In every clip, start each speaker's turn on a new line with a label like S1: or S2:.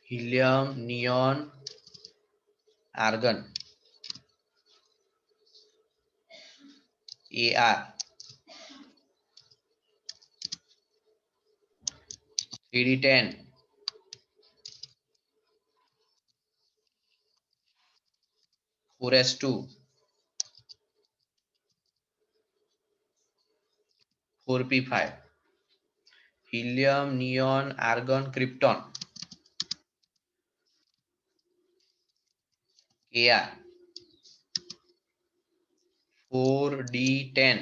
S1: helium, neon, argon, Ar, 3d10, 4s2, 4p5, helium, neon, argon, krypton, Ar, 4d10,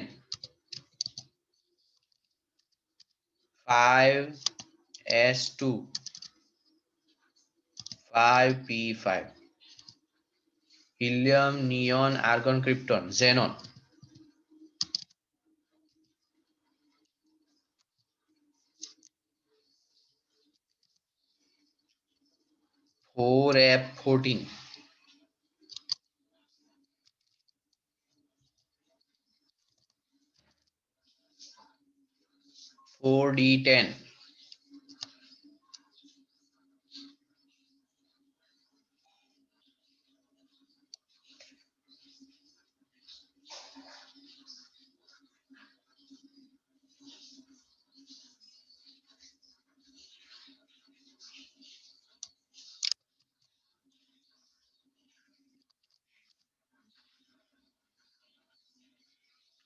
S1: 5s2, 5p5, helium, neon, argon, krypton, xenon, 4f14, 4d10,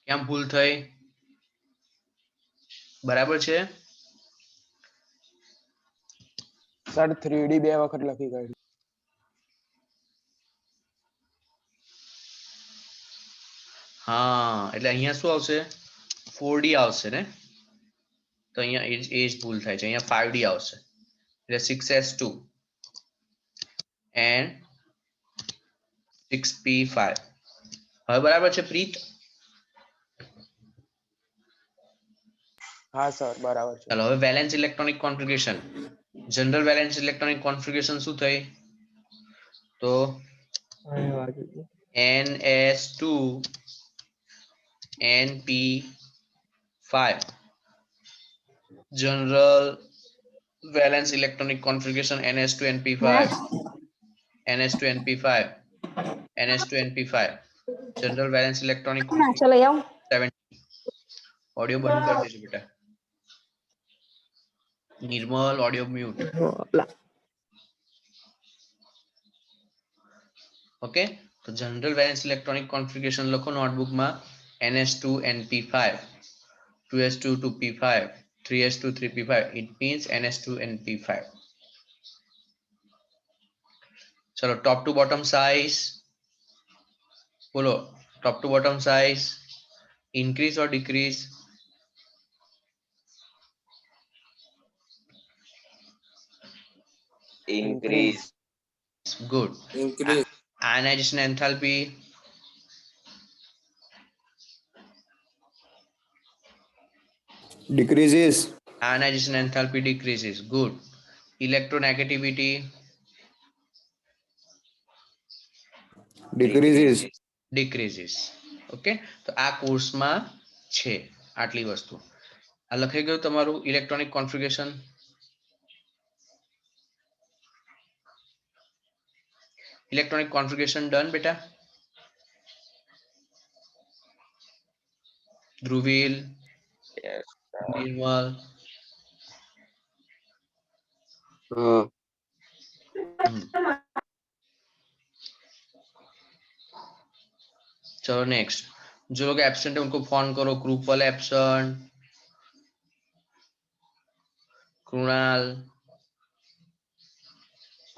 S1: કેમ ભૂલ થઈ? બરાબર છે?
S2: Sir 3D 2 વખત લખી કાઢ્યું.
S1: હા, એટલે અહીંયા શું આવશે? 4d આવશે ને? તો અહીંયા એ જ ભૂલ થાય છે. અહીંયા 5d આવશે. એટલે 6s2 and 6p5. હવે બરાબર છે પ્રીત?
S2: હા સર બરાબર છે.
S1: ચાલો હવે valence electronic configuration. General valence electronic configuration શું થઈ? તો ns2 np5 general valence electronic configuration ns2 np5 ns2 np5 ns2 np5 general valence electronic configuration 70. Audio बंद कर दीजिए बेटा. Nirmal audio mute. ओके, तो जनरल वैलेंस इलेक्ट्रॉनिक कॉन्फ़िगरेशन लखो notebook में ns2 np5 2s2 2p5 3s2 3p5. it means ns2 np5. चलो top to bottom size बोलो. Top to bottom size increase और decrease?
S3: Increase.
S1: Good.
S4: Increase.
S1: Ionization enthalpy?
S4: Decreases.
S1: Ionization enthalpy decreases. Good. Electronegativity?
S4: Decreases.
S1: Decreases. Okay, તો આ કોર્સમાં છે આટલી વસ્તુ. આ લખાઈ ગયું તમારું electronic configuration? Electronic configuration done બેટા? ધ્રુવીલ,
S3: Yes.
S1: નિર્મલ? चलो नेक्स्ट. जो लोग एब्सेंट है उनको फोन करो. ग्रुप वाले एब्सेंट. कृणाल.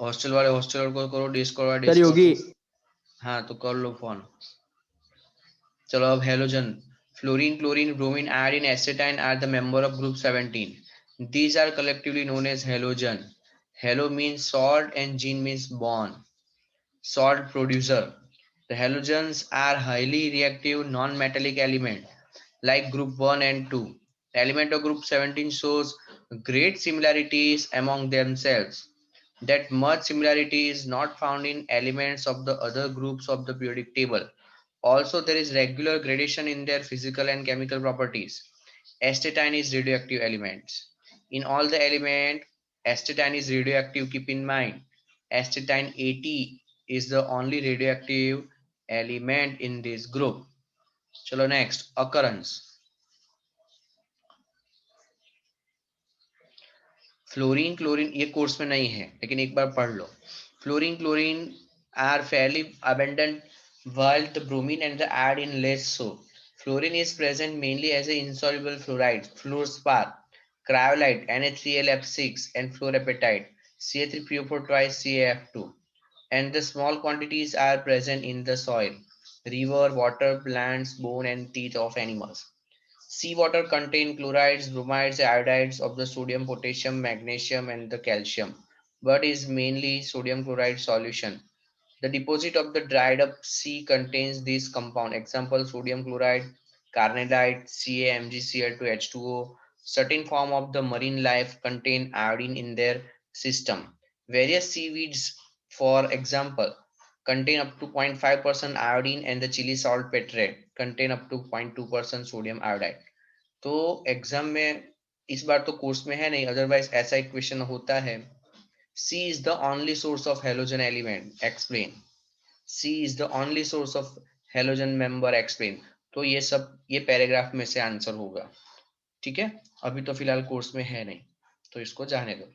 S1: हॉस्टल वाले हॉस्टल को करो. डिस्कॉर्ड वाले डिस्कॉर्ड. हाँ तो कर लो फोन. चलो अब halogen. Fluorine, chlorine, bromine, iodine, astatine are the member of group 17. These are collectively known as halogen. Halo means salt and gene means bond. Salt producer. The halogens are highly reactive non-metallic element like group 1 and 2. The element of group 17 shows great similarities among themselves. That much similarity is not found in elements of the other groups of the periodic table. Also, there is regular gradation in their physical and chemical properties. Astatine is radioactive elements. In all the element, Astatine is radioactive, keep in mind. Astatine 80 is the only radioactive element in this group. चलो next, occurrence. Fluorine chlorine ये course में नहीं है लेकिन एक बार पढ़ लो. Fluorine chlorine are fairly abundant while the bromine and the iodine less so. Fluorine is present mainly as an insoluble fluoride, fluorspar, cryolite, Na3LF6 and fluorapatite, Ca3PO4 twice CaF2. And the small quantities are present in the soil, river, water, plants, bone and teeth of animals. Seawater contain chlorides, bromides, iodides of the sodium, potassium, magnesium, and the calcium, but is mainly sodium chloride solution. The deposit of the dried up sea contains these compound. Example: sodium chloride, carnallite, CaMgCl2H2O. Certain form of the marine life contain iodine in their system. Various seaweeds, for example, contain up to 0.5% iodine, and the chili salt petre contain up to 0.2% sodium iodide. तो exam में इस बार तो course में है नहीं, otherwise ऐसा एक question होता है. C is the only source of halogen element. Explain. C is the only source of halogen member. Explain. तो ये सब ये पैराग्राफ में से आंसर होगा. ठीक है, अभी तो फिलहाल कोर्स में है नहीं तो इसको जाने दो,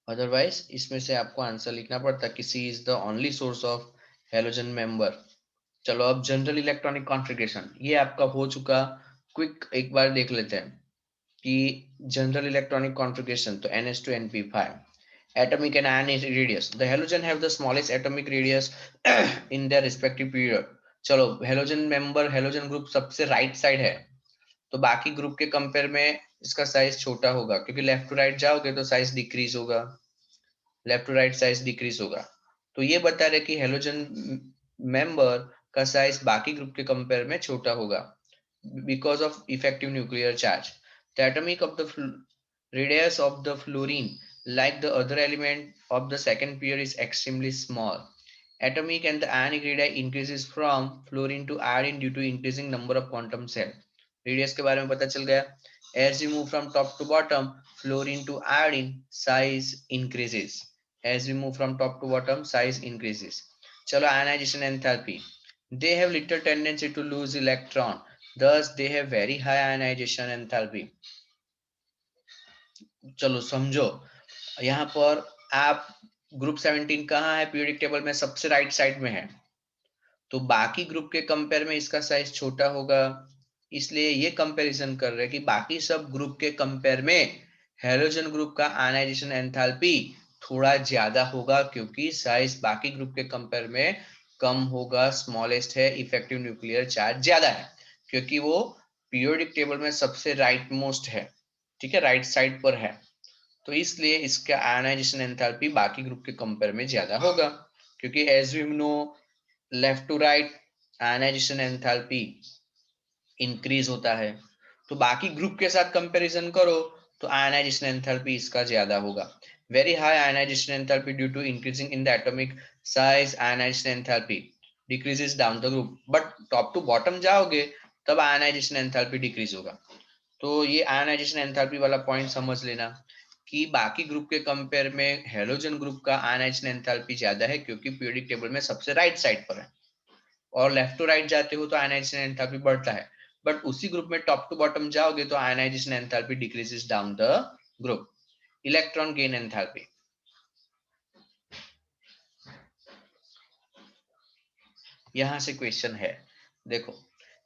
S1: अदरवाइज इसमें से आपको आंसर लिखना पड़ता कि C is the only source of halogen member. चलो अब जनरल इलेक्ट्रॉनिक कॉन्फ़िगरेशन ये आपका हो चुका. क्विक एक बार देख लेते हैं कि जनरल इलेक्ट्रॉनिक कॉन्फ़िगरेशन तो NH2 NP5. Atomic and ionic radius. The halogen have the smallest atomic radius in their respective period. चलो हेलोजन मेंबर हेलोजन ग्रुप सबसे राइट साइड है तो बाकी ग्रुप के कंपेयर में इसका साइज छोटा होगा क्योंकि लेफ्ट टू राइट जाओगे तो साइज डिक्रीज होगा, left to right size decrease होगा. तो ये बता रहे कि हेलोजन मेंबर का साइज बाकी ग्रुप के कंपेयर में छोटा होगा because of effective nuclear charge. The atomic of the radius of the fluorine, like the other element of the second pair, is extremely small. Atomic and the ionic radii increases from fluorine to iodine due to increasing number of quantum cell. Radius के बारे में पता चल गया. As we move from top to bottom, fluorine to iodine, size increases. As we move from top to bottom, size increases. चलो ionization enthalpy. They have little tendency to lose electron. Thus, they have very high ionization enthalpy. चलो समझो, यहाँ पर आप group 17 कहाँ है periodic table में? सबसे राइट साइड में है. तो बाकी ग्रुप के कंपेयर में इसका साइज छोटा होगा, इसलिए ये कंपैरिजन कर रहे हैं कि बाकी सब ग्रुप के कंपेयर में हेलोजन ग्रुप का आयनाइजेशन एंथैल्पी थोड़ा ज्यादा होगा क्योंकि साइज बाकी ग्रुप के कंपेयर में कम होगा, स्मॉलेस्ट है, इफेक्टिव न्यूक्लियर चार्ज ज्यादा है क्योंकि वो पीरियोडिक टेबल में सबसे राइट मोस्ट है. ठीक है, राइट साइड पर है, तो इसलिए इसका आयनाइजेशन एंथैल्पी बाकी ग्रुप के कंपेयर में ज्यादा होगा क्योंकि as we know left to right ionisation enthalpy increase होता है. तो बाकी ग्रुप के साथ कंपैरिजन करो तो आयनाइजेशन एंथैल्पी इसका ज्यादा होगा. Very high ionisation enthalpy due to increasing in the atomic size, ionisation enthalpy decreases down the group. But top to bottom जाओगे तब आयनाइजेशन एंथैल्पी डिक्रीज होगा. तो ये आयनाइजेशन एंथैल्पी वाला पॉइंट समझ लेना कि बाकी ग्रुप के कंपेयर में हेलोजन ग्रुप का आयनाइजेशन एंथैल्पी ज्यादा है क्योंकि पीरियोडिक टेबल में सबसे राइट साइड पर है. और लेफ्ट टू राइट जाते हो तो आयनाइजेशन एंथैल्पी बढ़ता है, बट उसी ग्रुप में टॉप टू बॉटम जाओगे तो ionisation enthalpy decreases down the group. Electron gain enthalpy, यहां से क्वेश्चन है, देखो.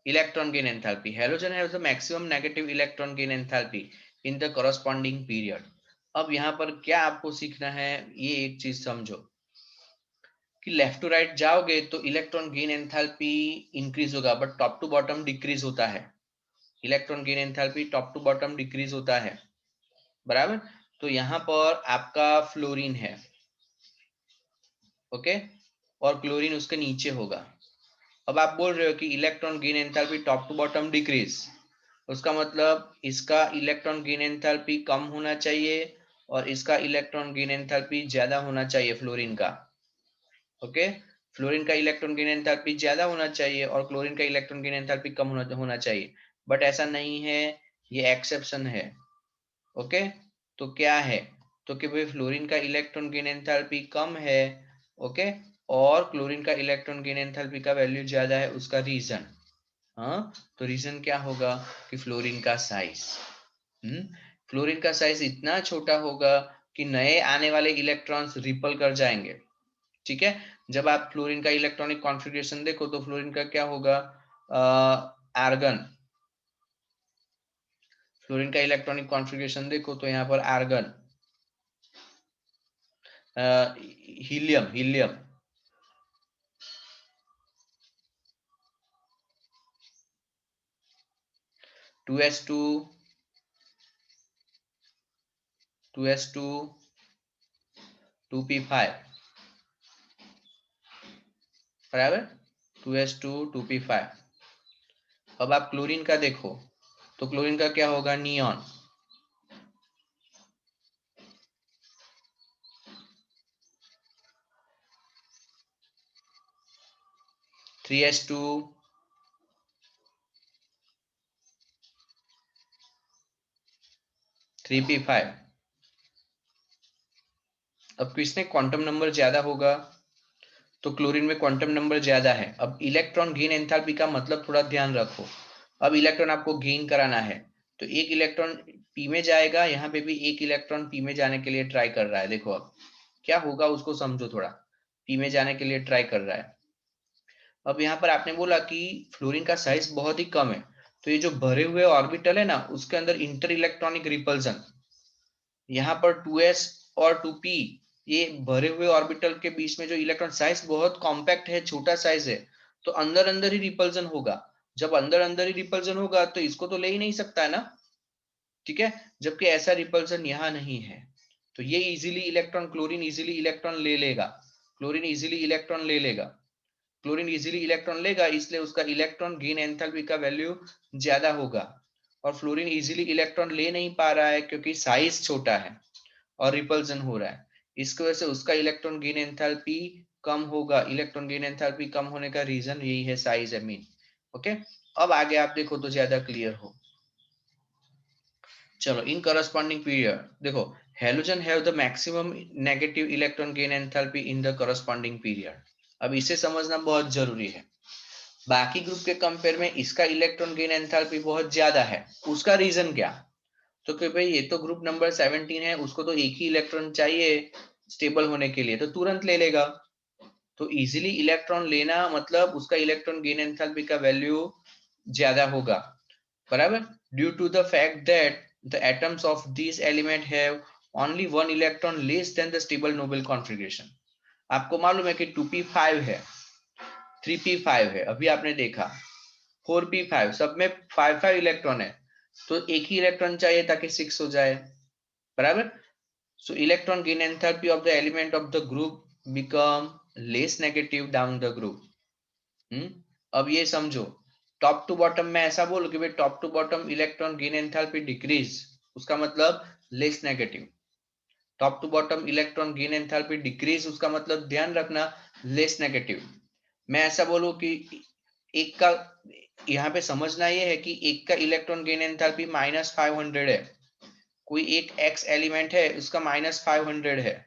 S1: Electron gain enthalpy, halogen have the maximum negative electron gain enthalpy in the corresponding period. अब यहाँ पर क्या आपको सीखना है, ये एक चीज समझो कि लेफ्ट टू राइट जाओगे तो इलेक्ट्रॉन गेन एंथैल्पी इंक्रीज होगा but top to bottom decrease होता है. Electron gain enthalpy top to bottom decrease होता है, बराबर. तो यहाँ पर आपका फ्लोरीन है, ओके, और क्लोरीन उसके नीचे होगा. अब आप बोल रहे हो कि electron gain enthalpy top to bottom decrease, उसका मतलब इसका इलेक्ट्रॉन गेन एंथैल्पी कम होना चाहिए और इसका इलेक्ट्रॉन गेन एंथैल्पी ज्यादा होना चाहिए फ्लोरीन का. ओके, फ्लोरीन का इलेक्ट्रॉन गेन एंथैल्पी ज्यादा होना चाहिए और क्लोरीन का इलेक्ट्रॉन गेन एंथैल्पी कम होना चाहिए, बट ऐसा नहीं है, ये एक्सेप्शन है. ओके, तो क्या है, तो कि भाई फ्लोरीन का इलेक्ट्रॉन गेन एंथैल्पी कम है, ओके, और क्लोरीन का इलेक्ट्रॉन गेन एंथैल्पी का वैल्यू ज्यादा है। उसका रीजन, हाँ, तो रीजन क्या होगा कि फ्लोरीन का साइज, फ्लोरीन का साइज इतना छोटा होगा कि नए आने वाले इलेक्ट्रॉन्स रिपल कर जाएंगे। ठीक है, जब आप फ्लोरीन का इलेक्ट्रॉनिक कॉन्फ़िगरेशन देखो तो फ्लोरीन का क्या होगा, आर्गन, फ्लोरीन का इलेक्ट्रॉनिक कॉन्फ़िगरेशन देखो तो यहाँ पर argon, helium, helium, two S two, 2s2, 2p5, बराबर, 2s2, 2p5। अब आप क्लोरीन का देखो तो क्लोरीन का क्या होगा, neon, three S to, 3p5। अब किसने क्वांटम नंबर ज्यादा होगा, तो क्लोरीन में क्वांटम नंबर ज्यादा है। अब इलेक्ट्रॉन गेन एंथैल्पी का मतलब थोड़ा ध्यान रखो, अब इलेक्ट्रॉन आपको गेन कराना है तो एक इलेक्ट्रॉन पी में जाएगा, यहाँ पे भी एक इलेक्ट्रॉन पी में जाने के लिए ट्राई कर रहा है। देखो अब क्या होगा उसको समझो, थोड़ा पी में जाने के लिए ट्राई कर रहा है। अब यहाँ पर आपने बोला कि फ्लोरीन का साइज बहुत ही कम है, तो ये जो भरे हुए ऑर्बिटल है ना उसके अंदर इंटर इलेक्ट्रॉनिक रिपल्सन, यहाँ पर 2s और 2p, ये भरे हुए ऑर्बिटल के बीच में जो इलेक्ट्रॉन साइज बहुत कॉम्पैक्ट है, छोटा साइज है, तो अंदर अंदर ही रिपल्सन होगा। जब अंदर अंदर ही रिपल्सन होगा तो इसको तो ले ही नहीं सकता है ना, ठीक है, जबकि ऐसा रिपल्सन यहाँ नहीं है, तो ये easily electron, chlorine easily electron ले लेगा, क्लोरीन इजीली इलेक्ट्रॉन ले लेगा, क्लोरीन इजीली इलेक्ट्रॉन लेगा, इसलिए उसका इलेक्ट्रॉन गेन एंथैल्पी का वैल्यू ज्यादा होगा। और फ्लोरीन इजीली इलेक्ट्रॉन ले नहीं पा रहा है क्योंकि साइज छोटा है और रिपल्सन हो रहा है, इसकी वजह से उसका इलेक्ट्रॉन गेन एंथैल्पी कम होगा। इलेक्ट्रॉन गेन एंथैल्पी कम होने का रीजन यही है, साइज है मेन। ओके, अब आगे आप देखो तो ज्यादा क्लियर हो। चलो, इन करस्पॉन्डिंग पीरियड देखो, halogen have the maximum negative electron gain enthalpy in the corresponding period. अब इसे समझना बहुत जरूरी है, बाकी ग्रुप के कंपेयर में इसका इलेक्ट्रॉन गेन एंथैल्पी बहुत ज्यादा है। उसका रीजन क्या, तो कि भाई ये तो ग्रुप नंबर 17 है, उसको तो एक ही इलेक्ट्रॉन चाहिए स्टेबल होने के लिए, तो तुरंत ले लेगा। तो इजीली इलेक्ट्रॉन लेना मतलब उसका इलेक्ट्रॉन गेन एंथैल्पी का वैल्यू ज्यादा होगा, बराबर, due to the fact that the atoms of this element have only one electron less than the stable noble configuration. आपको मालूम है कि 2p5 है, 3p5 है, अभी आपने देखा 4p5, सब में 5 इलेक्ट्रॉन है, तो एक ही इलेक्ट्रॉन चाहिए ताकि 6 हो जाए, बराबर। सो electron gain enthalpy of the element of the group become less negative down the group. अब ये समझो, टॉप टू बॉटम में ऐसा बोलो कि भाई top to bottom electron gain enthalpy decrease, उसका मतलब less negative. Top to bottom electron gain enthalpy decrease, उसका मतलब ध्यान रखना लेस नेगेटिव। मैं ऐसा बोलूं कि एक का, यहाँ पे समझना ये है कि एक का इलेक्ट्रॉन गेन एंथैल्पी -500 है, कोई एक एक्स एलिमेंट है उसका -500 है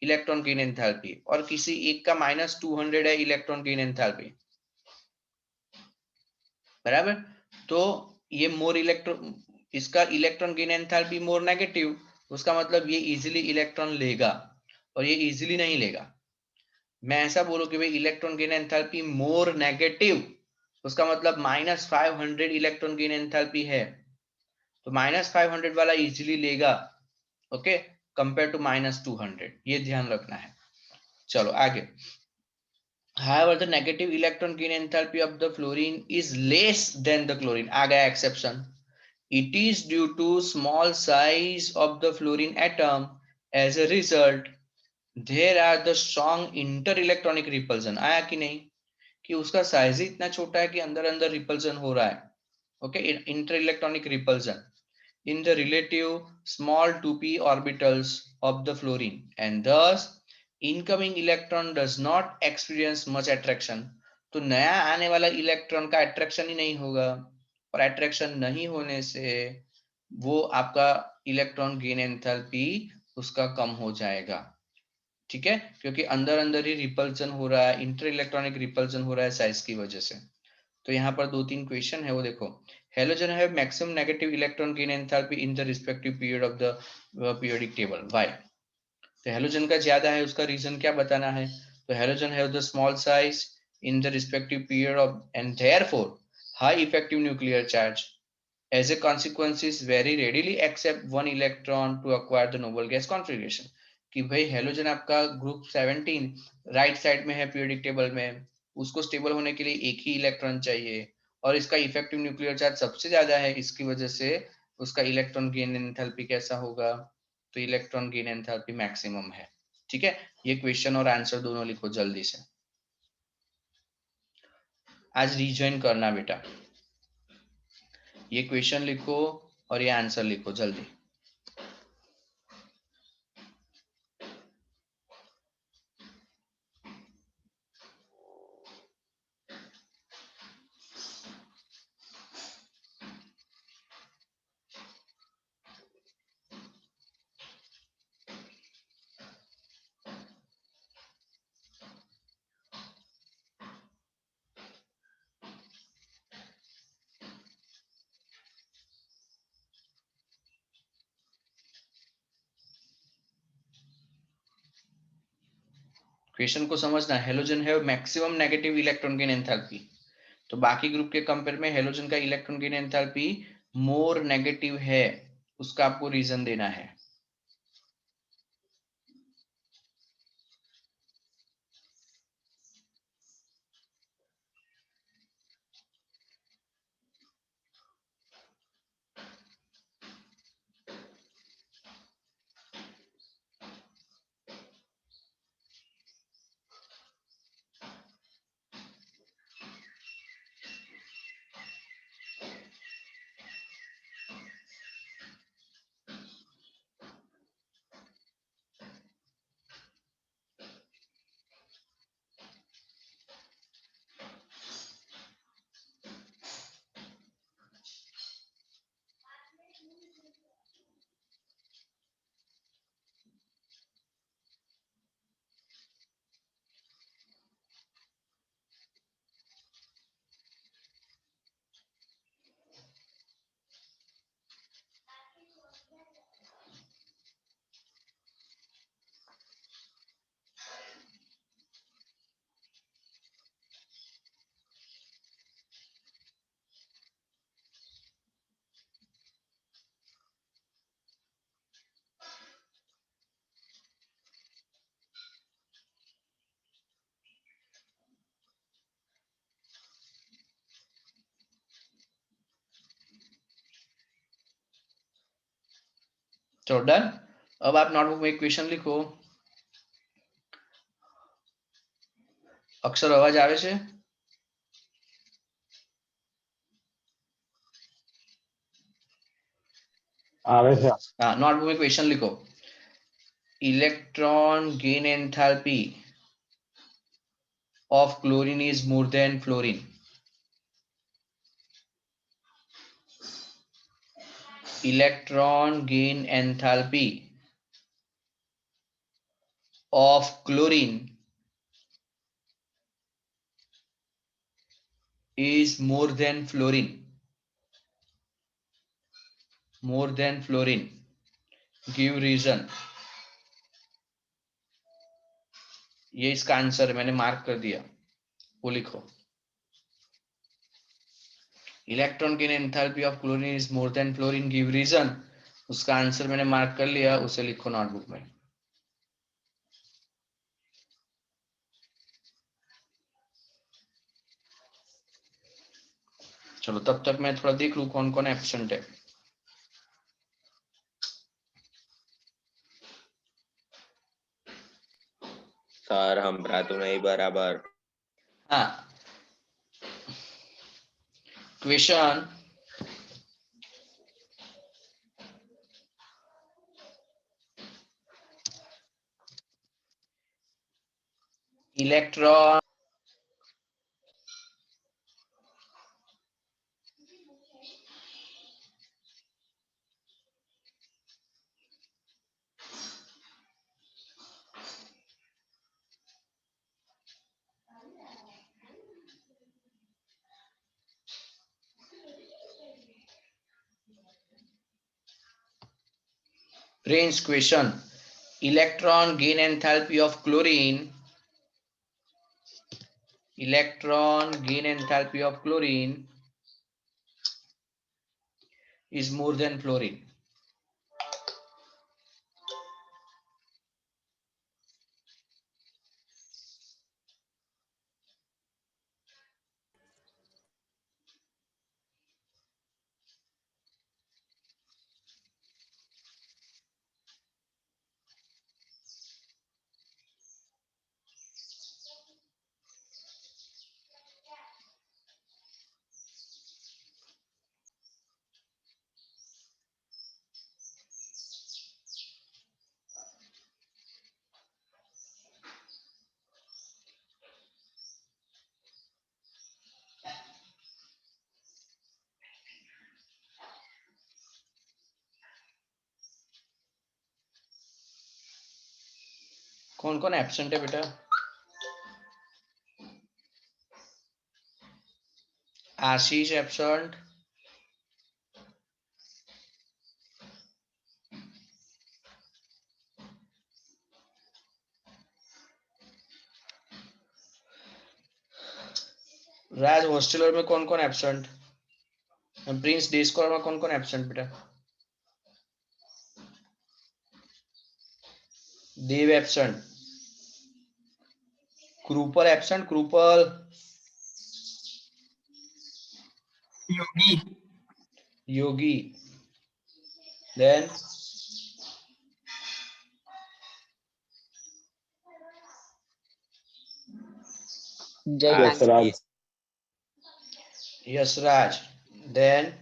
S1: इलेक्ट्रॉन गेन एंथैल्पी, और किसी एक का -200 है इलेक्ट्रॉन गेन एंथैल्पी, बराबर। तो ये मोर इलेक्ट्रॉन, इसका electron gain enthalpy more negative, उसका मतलब ये इजीली इलेक्ट्रॉन लेगा, और ये इजीली नहीं लेगा। मैं ऐसा बोलूं कि भाई electron gain enthalpy more negative, उसका मतलब -500 इलेक्ट्रॉन गेन एंथैल्पी है, तो -500 वाला इजीली लेगा, ओके, कंपेयर टू -200, ये ध्यान रखना है। चलो आगे। However, the negative electron gain enthalpy of the fluorine is less than the chlorine. आ गया exception. It is due to small size of the fluorine atom. As a result, there are the strong inter-electronic repulsion. आया कि नहीं, कि उसका size ही इतना छोटा है कि अंदर अंदर रिपल्सन हो रहा है, okay, inter-electronic repulsion in the relative small 2p orbitals of the fluorine, and thus incoming electron does not experience much attraction. तो नया आने वाला इलेक्ट्रॉन का अट्रैक्शन ही नहीं होगा, और अट्रैक्शन नहीं होने से वो आपका इलेक्ट्रॉन गेन एंथैल्पी उसका कम हो जाएगा, ठीक है, क्योंकि अंदर अंदर ही रिपल्सन हो रहा है, इंटर इलेक्ट्रॉनिक रिपल्सन हो रहा है साइज की वजह से। तो यहाँ पर 2-3 क्वेश्चन है, वो देखो। Halogen have maximum negative electron gain enthalpy in the respective period of the periodic table, why? तो हेलोजन का ज्यादा है, उसका रीजन क्या बताना है? तो halogen have the small size in the respective period of and therefore high effective nuclear charge, as a consequence is very readily accept one electron to acquire the noble gas configuration। कि भाई halogen आपका group 17 right side में है periodic table में, उसको stable होने के लिए एक ही इलेक्ट्रॉन चाहिए, और इसका इफेक्टिव न्यूक्लियर चार्ज सबसे ज्यादा है, इसकी वजह से उसका इलेक्ट्रॉन गेन एंथैल्पी कैसा होगा? तो इलेक्ट्रॉन गेन एंथैल्पी मैक्सिमम है, ठीक है। ये क्वेश्चन और आंसर दोनों लिखो जल्दी से, आज रिजॉइन करना बेटा। ये क्वेश्चन लिखो और ये आंसर लिखो जल्दी। क्वेश्चन को समझना, हेलोजन है maximum negative electron gain enthalpy, तो बाकी ग्रुप के कंपेयर में हेलोजन का electron gain enthalpy more negative है, उसका आपको रीजन देना है। तो डन। अब आप नोटबुक में क्वेश्चन लिखो। अक्षर अवाज आवे छे?
S2: आवे छे।
S1: हाँ, नोटबुक में क्वेश्चन लिखो। Electron gain enthalpy of chlorine is more than fluorine। Electron gain enthalpy of chlorine is more than fluorine। More than fluorine। Give reason। ये इसका आंसर मैंने मार्क कर दिया, वो लिखो। Electron gain enthalpy of chlorine is more than fluorine, give reason. उसका answer मैंने mark कर लिया, उसे लिखो नोटबुक में। चलो तब तक मैं थोड़ा देख लूं कौन कौन एब्सेंट है।
S3: सर संभळाતું नहीं बराबर।
S1: हाँ, question electron Prince question. Electron gain enthalpy of chlorine. Electron gain enthalpy of chlorine is more than fluorine. कौन कौन एब्सेंट है बेटा? आशीष एब्सेंट, राज हॉस्टलर में कौन कौन एब्सेंट? प्रिंस डे स्कॉलर में कौन कौन एब्सेंट बेटा? देव एब्सेंट, क्रूपल एब्सेंट, क्रूपल,
S4: योगी,
S1: योगी, देन
S2: यशराज,
S1: यशराज, देन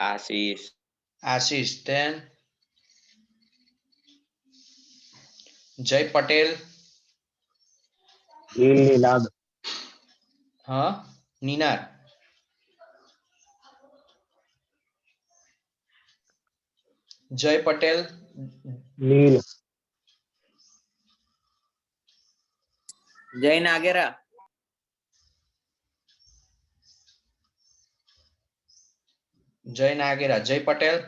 S3: आशीष,
S1: आशीष, देन जय पटेल,
S2: नीलाद,
S1: हाँ नीनार, जय पटेल,
S2: नील,
S4: जय नागेरा,
S1: जय नागेरा, जय पटेल,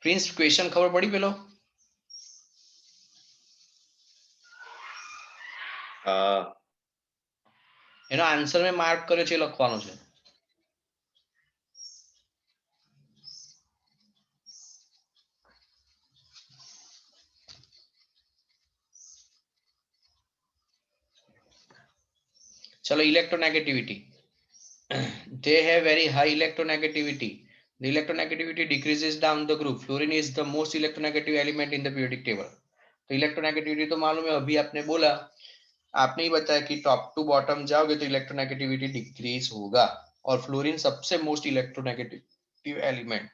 S1: પ્રિન્સ ક્વેશ્ચન ખબર પડી પેલો?
S3: हाँ
S1: એનો આન્સર મેં માર્ક કર્યો છે, લખવાનો છે. चलो electronegativity. They have very high electronegativity. The electronegativity decreases down the group. Fluorine is the most electronegative element in the periodic table. तो इलेक्ट्रोनेगेटिविटी तो मालूम है, अभी आपने बोला, आपने ही बताया कि टॉप टू बॉटम जाओगे तो इलेक्ट्रोनेगेटिविटी डिक्रीज होगा, और फ्लोरीन सबसे मोस्ट इलेक्ट्रोनेगेटिव एलिमेंट.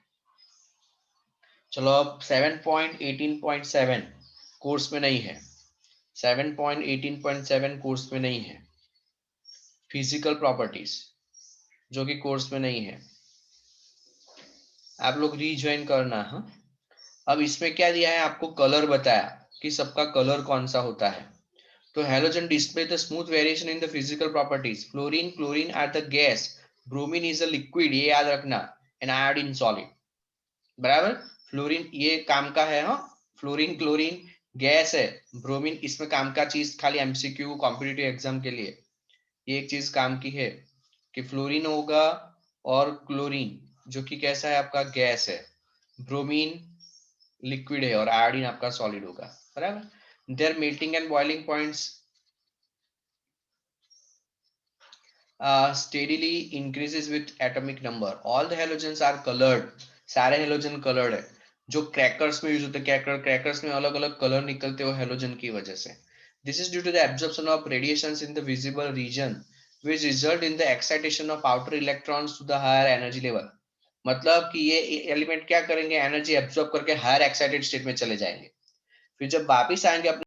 S1: चलो अब 7.18.7 कोर्स में नहीं है, 7.18.7 कोर्स में नहीं है. फिजिकल प्रॉपर्टीज जो कि कोर्स में नहीं है, आप लोग रीज्वाइन करना. हाँ, अब इसमें क्या दिया है, आपको कलर बताया कि सबका कलर कौन सा होता है. तो halogen display the smooth variation in the physical properties. Fluorine chlorine are the gas, bromine is a liquid, ये याद रखना, एंड आयोडीन सॉलिड. बराबर, फ्लोरीन ये काम का है. हाँ, फ्लोरीन क्लोरीन गैस है, ब्रोमीन इसमें काम का चीज, खाली एमसीक्यू कॉम्पिटिटिव एग्जाम के लिए ये एक चीज काम की है कि फ्लोरीन होगा और क्लोरीन जो कि कैसा है आपका गैस है, ब्रोमीन लिक्विड है और आयोडीन आपका सॉलिड होगा. बराबर. Their melting and boiling points steadily increases with atomic number. All the halogens are colored. सारे हेलोजन कलर्ड है. जो क्रैकर्स में यूज होते हैं, क्रैकर्स में अलग अलग कलर निकलते हो हेलोजन की वजह से. This is due to the absorption of radiations in the visible region, which result in the excitation of outer electrons to the higher energy level. मतलब कि ये एलिमेंट क्या करेंगे, एनर्जी एब्जॉर्ब करके हायर एक्साइटेड स्टेट में चले जाएंगे. फिर जब वापिस आएंगे अपने